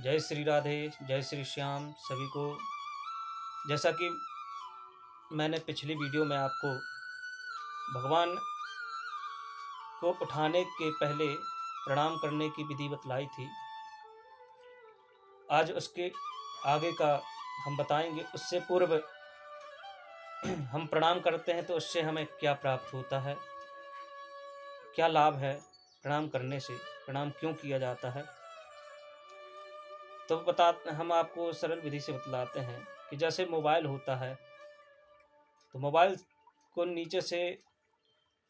जय श्री राधे, जय श्री श्याम सभी को। जैसा कि मैंने पिछली वीडियो में आपको भगवान को उठाने के पहले प्रणाम करने की विधि बतलाई थी, आज उसके आगे का हम बताएंगे। उससे पूर्व हम प्रणाम करते हैं तो उससे हमें क्या प्राप्त होता है, क्या लाभ है प्रणाम करने से, प्रणाम क्यों किया जाता है। तो हम आपको सरल विधि से बतलाते हैं कि जैसे मोबाइल होता है तो मोबाइल को नीचे से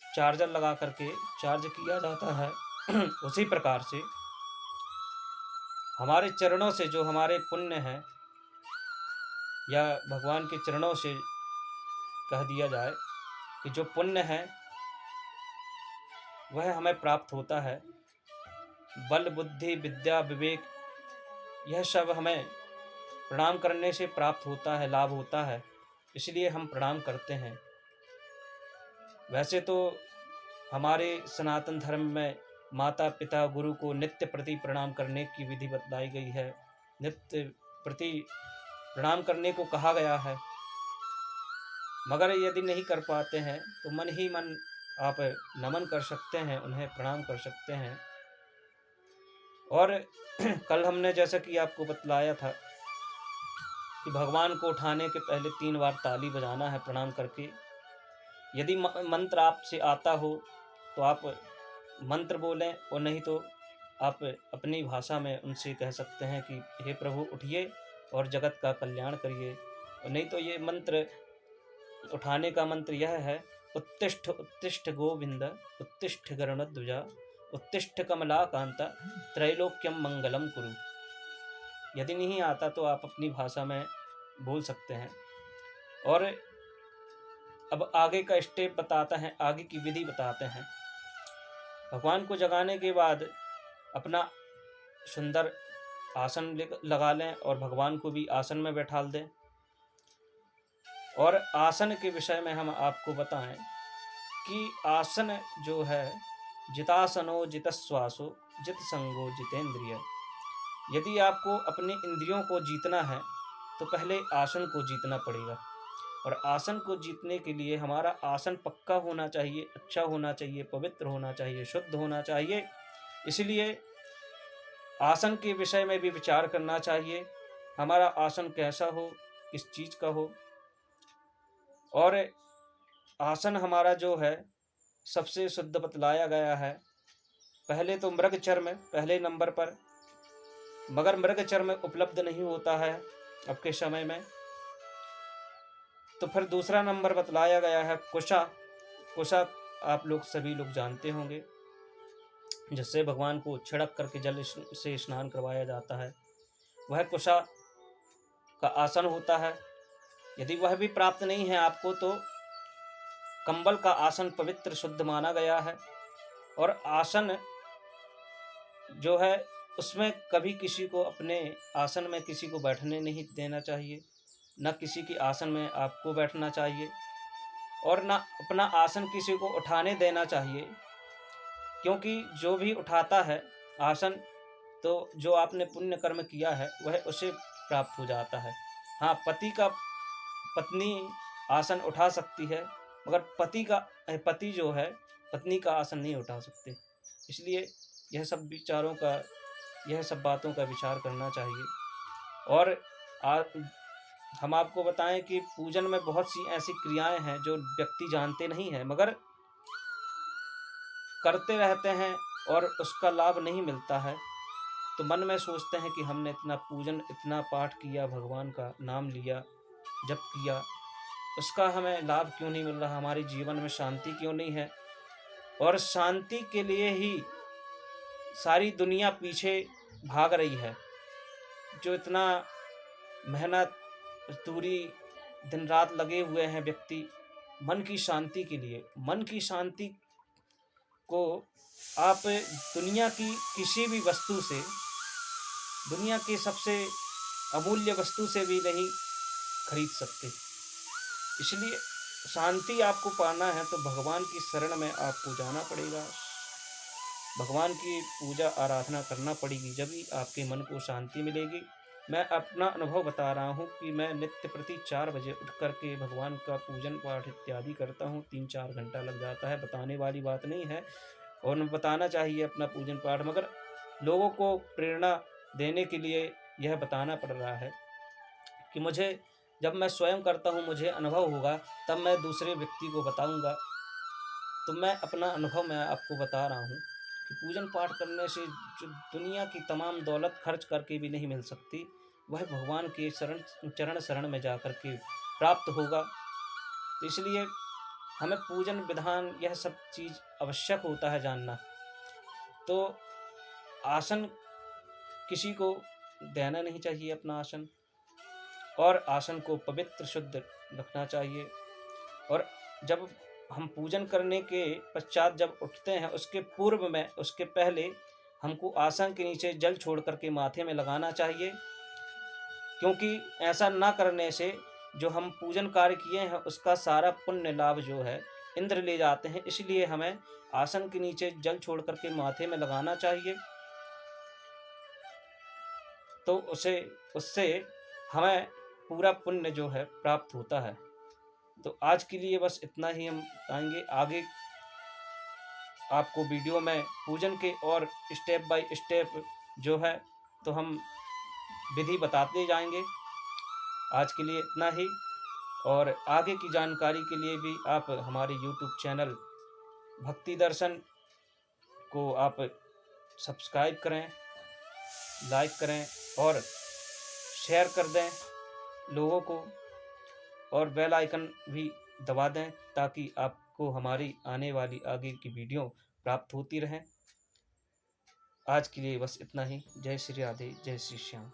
चार्जर लगा करके चार्ज किया जाता है। उसी प्रकार से हमारे चरणों से जो हमारे पुण्य हैं, या भगवान के चरणों से कह दिया जाए कि जो पुण्य है वह हमें प्राप्त होता है। बल बुद्धि विद्या विवेक, यह सब हमें प्रणाम करने से प्राप्त होता है, लाभ होता है, इसलिए हम प्रणाम करते हैं। वैसे तो हमारे सनातन धर्म में माता पिता गुरु को नित्य प्रति प्रणाम करने की विधि बतलाई गई है, नित्य प्रति प्रणाम करने को कहा गया है। मगर यदि नहीं कर पाते हैं तो मन ही मन आप नमन कर सकते हैं, उन्हें प्रणाम कर सकते हैं। और कल हमने जैसा कि आपको बतलाया था कि भगवान को उठाने के पहले 3 बार ताली बजाना है प्रणाम करके। यदि मंत्र आपसे आता हो तो आप मंत्र बोलें, और नहीं तो आप अपनी भाषा में उनसे कह सकते हैं कि हे प्रभु उठिए और जगत का कल्याण करिए। और नहीं तो ये मंत्र उठाने का मंत्र यह है, उत्तिष्ठ उत्तिष्ठ गोविंद उत्तिष्ठ गरुड़ध्वजा उत्तिष्ठ कमलाकांता त्रैलोक्यम मंगलम कुरु। यदि नहीं आता तो आप अपनी भाषा में बोल सकते हैं। और अब आगे का स्टेप बताता है, आगे की विधि बताते हैं। भगवान को जगाने के बाद अपना सुंदर आसन लगा लें और भगवान को भी आसन में बैठाल दें। और आसन के विषय में हम आपको बताएं कि आसन जो है, जितासनो जितश्वासो जित संगो जितेंद्रिय। यदि आपको अपने इंद्रियों को जीतना है तो पहले आसन को जीतना पड़ेगा। और आसन को जीतने के लिए हमारा आसन पक्का होना चाहिए, अच्छा होना चाहिए, पवित्र होना चाहिए, शुद्ध होना चाहिए। इसलिए आसन के विषय में भी विचार करना चाहिए, हमारा आसन कैसा हो, किस चीज़ का हो। और आसन हमारा जो है सबसे शुद्ध बतलाया गया है। पहले तो मृग चर्म पहले नंबर पर, मगर मृग चर्म उपलब्ध नहीं होता है अब के समय में। तो फिर दूसरा नंबर बतलाया गया है कुशा। कुशा आप लोग सभी लोग जानते होंगे, जिससे भगवान को छिड़क करके जल से स्नान करवाया जाता है। वह कुशा का आसन होता है। यदि वह भी प्राप्त नहीं है आपको तो कंबल का आसन पवित्र शुद्ध माना गया है। और आसन जो है उसमें कभी किसी को अपने आसन में किसी को बैठने नहीं देना चाहिए, न किसी की आसन में आपको बैठना चाहिए, और न अपना आसन किसी को उठाने देना चाहिए। क्योंकि जो भी उठाता है आसन, तो जो आपने पुण्य कर्म किया है वह उसे प्राप्त हो जाता है। हाँ, पत्नी आसन उठा सकती है, मगर पति जो है पत्नी का आसन नहीं उठा सकते। इसलिए यह सब बातों का विचार करना चाहिए। और हम आपको बताएं कि पूजन में बहुत सी ऐसी क्रियाएं हैं जो व्यक्ति जानते नहीं है, मगर करते रहते हैं और उसका लाभ नहीं मिलता है। तो मन में सोचते हैं कि हमने इतना पूजन, इतना पाठ किया, भगवान का नाम लिया, जप किया, उसका हमें लाभ क्यों नहीं मिल रहा, हमारे जीवन में शांति क्यों नहीं है। और शांति के लिए ही सारी दुनिया पीछे भाग रही है। जो इतना मेहनत मजदूरी दिन रात लगे हुए हैं व्यक्ति मन की शांति के लिए, मन की शांति को आप दुनिया की किसी भी वस्तु से, दुनिया की सबसे अमूल्य वस्तु से भी नहीं खरीद सकते। इसलिए शांति आपको पाना है तो भगवान की शरण में आपको जाना पड़ेगा। भगवान की पूजा आराधना करना पड़ेगी, जब ही आपके मन को शांति मिलेगी। मैं अपना अनुभव बता रहा हूँ कि मैं नित्य प्रति 4 बजे उठ कर के भगवान का पूजन पाठ इत्यादि करता हूँ। 3-4 घंटा लग जाता है, बताने वाली बात नहीं है और न बताना चाहिए अपना पूजन पाठ, मगर लोगों को प्रेरणा देने के लिए यह बताना पड़ रहा है कि मुझे जब मैं स्वयं करता हूँ, मुझे अनुभव होगा, तब मैं दूसरे व्यक्ति को बताऊँगा। तो मैं अपना अनुभव मैं आपको बता रहा हूँ कि पूजन पाठ करने से जो दुनिया की तमाम दौलत खर्च करके भी नहीं मिल सकती, वह भगवान के चरण शरण में जाकर के प्राप्त होगा। तो इसलिए हमें पूजन विधान यह सब चीज़ आवश्यक होता है जानना। तो आसन किसी को देना नहीं चाहिए अपना आसन, और आसन को पवित्र शुद्ध रखना चाहिए। और जब हम पूजन करने के पश्चात जब उठते हैं, उसके पूर्व में, उसके पहले हमको आसन के नीचे जल छोड़ कर के माथे में लगाना चाहिए, क्योंकि ऐसा ना करने से जो हम पूजन कार्य किए हैं उसका सारा पुण्य लाभ जो है इंद्र ले जाते हैं। इसलिए हमें आसन के नीचे जल छोड़ कर के माथे में लगाना चाहिए, तो उससे हमें पूरा पुण्य जो है प्राप्त होता है। तो आज के लिए बस इतना ही हम बताएंगे। आगे आपको वीडियो में पूजन के और स्टेप बाय स्टेप जो है तो हम विधि बताते जाएंगे। आज के लिए इतना ही, और आगे की जानकारी के लिए भी आप हमारे YouTube चैनल भक्ति दर्शन को आप सब्सक्राइब करें, लाइक करें और शेयर कर दें लोगों को, और बेल आइकन भी दबा दें ताकि आपको हमारी आने वाली आगे की वीडियो प्राप्त होती रहें। आज के लिए बस इतना ही। जय श्री राधे, जय श्री श्याम।